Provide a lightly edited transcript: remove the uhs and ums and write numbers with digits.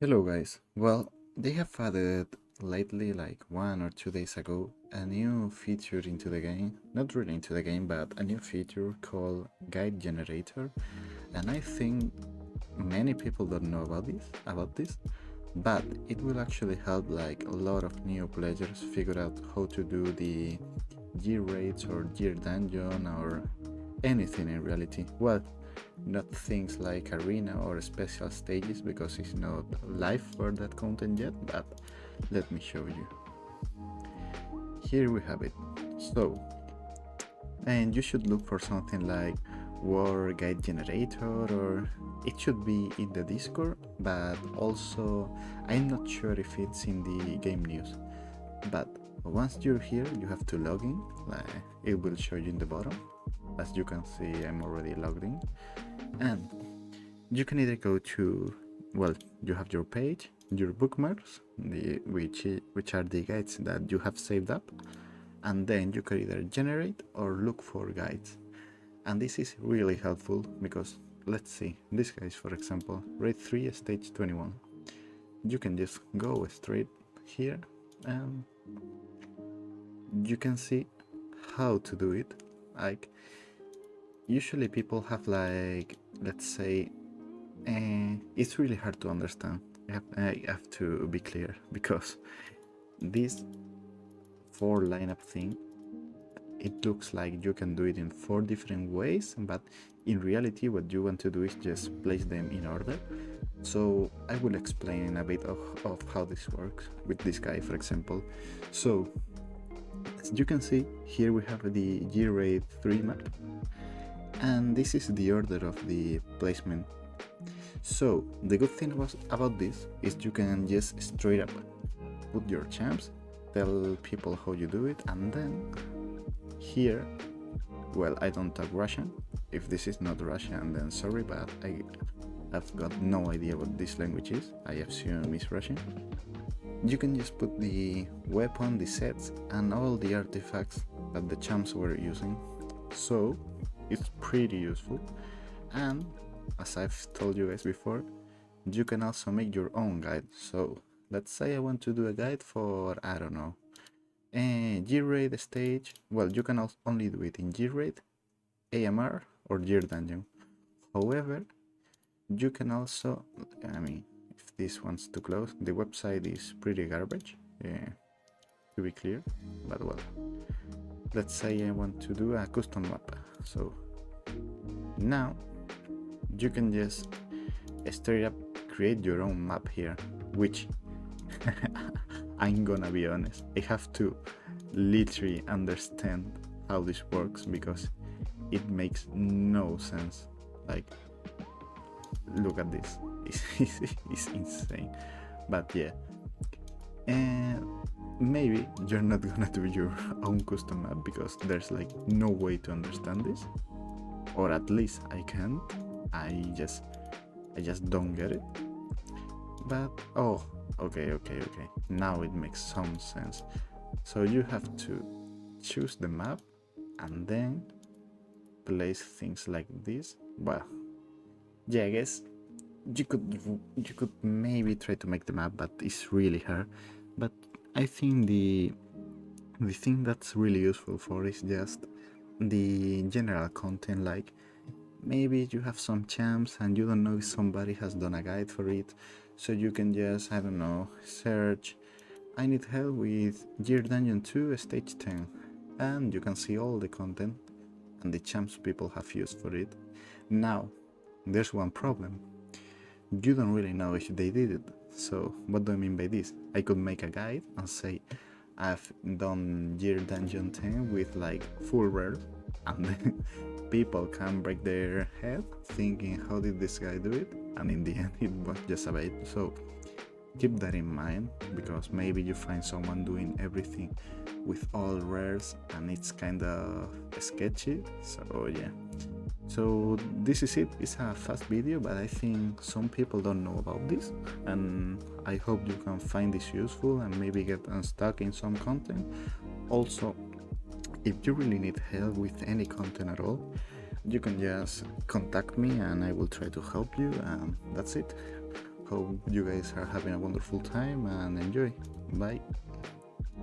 Hello guys. Well, they have added lately, like 1 or 2 days ago, a new feature into the game. Not really into the game, but a new feature called Guide Generator. And I think many people don't know about this, but it will actually help like a lot of new players figure out how to do the gear raids or gear dungeon or anything in reality. Well, not things like arena or special stages because it's not live for that content yet, but let me show you. Here we have it. So, and you should look for something like WoR guide generator, or it should be in the Discord, but also I'm not sure if it's in the game news. But once you're here, you have to log in. It will show you in the bottom. As you can see, I'm already logged in. And you can either go to, well, you have your page, your bookmarks, which are the guides that you have saved up, and then you can either generate or look for guides. And this is really helpful because, let's see, this guys, for example, raid 3 stage 21. You can just go straight here and you can see how to do it. Like, usually people have, like, let's say, it's really hard to understand. I have to be clear because this 4 lineup thing, it looks like you can do it in 4 different ways, but in reality what you want to do is just place them in order. So I will explain a bit of how this works with this guy, for example. So as you can see, here we have the G-Raid 3 map, and this is the order of the placement. So the good thing about this is you can just straight up put your champs, tell people how you do it, and then here, well, I don't talk Russian. If this is not Russian, then sorry, but I've got no idea what this language is. I assume it's Russian. You can just put the weapon, the sets, and all the artifacts that the champs were using. So it's pretty useful. And as I've told you guys before, you can also make your own guide. So let's say I want to do a guide for, I don't know, G-Raid stage. Well, you can only do it in G-Raid, AMR, or Gear Dungeon. However, you can also, I mean, if this one's too close, the website is pretty garbage, to be clear, but well, let's say I want to do a custom map. So now you can just straight up create your own map here, which I'm gonna be honest, I have to literally understand how this works because it makes no sense. Like, look at this, it's insane. But yeah, and maybe you're not gonna do your own custom map because there's like no way to understand this, or at least I can't. I just don't get it. But oh, okay, now it makes some sense. So you have to choose the map and then place things like this. Well, yeah, I guess you could maybe try to make the map, but it's really hard. But I think the thing that's really useful for is just the general content. Like, maybe you have some champs and you don't know if somebody has done a guide for it, so you can just, I don't know, search I need help with Gear Dungeon 2 stage 10, and you can see all the content and the champs people have used for it. Now there's one problem: you don't really know if they did it. So what do I mean by this? I could make a guide and say I've done Gear Dungeon 10 with like full rare, and then people can break their head thinking how did this guy do it, and in the end it was just a bait. So keep that in mind, because maybe you find someone doing everything with all rares and it's kind of sketchy. So yeah, so this is it. It's a fast video, but I think some people don't know about this, and I hope you can find this useful and maybe get unstuck in some content. Also, if you really need help with any content at all, you can just contact me and I will try to help you, and that's it. Hope you guys are having a wonderful time and enjoy. Bye.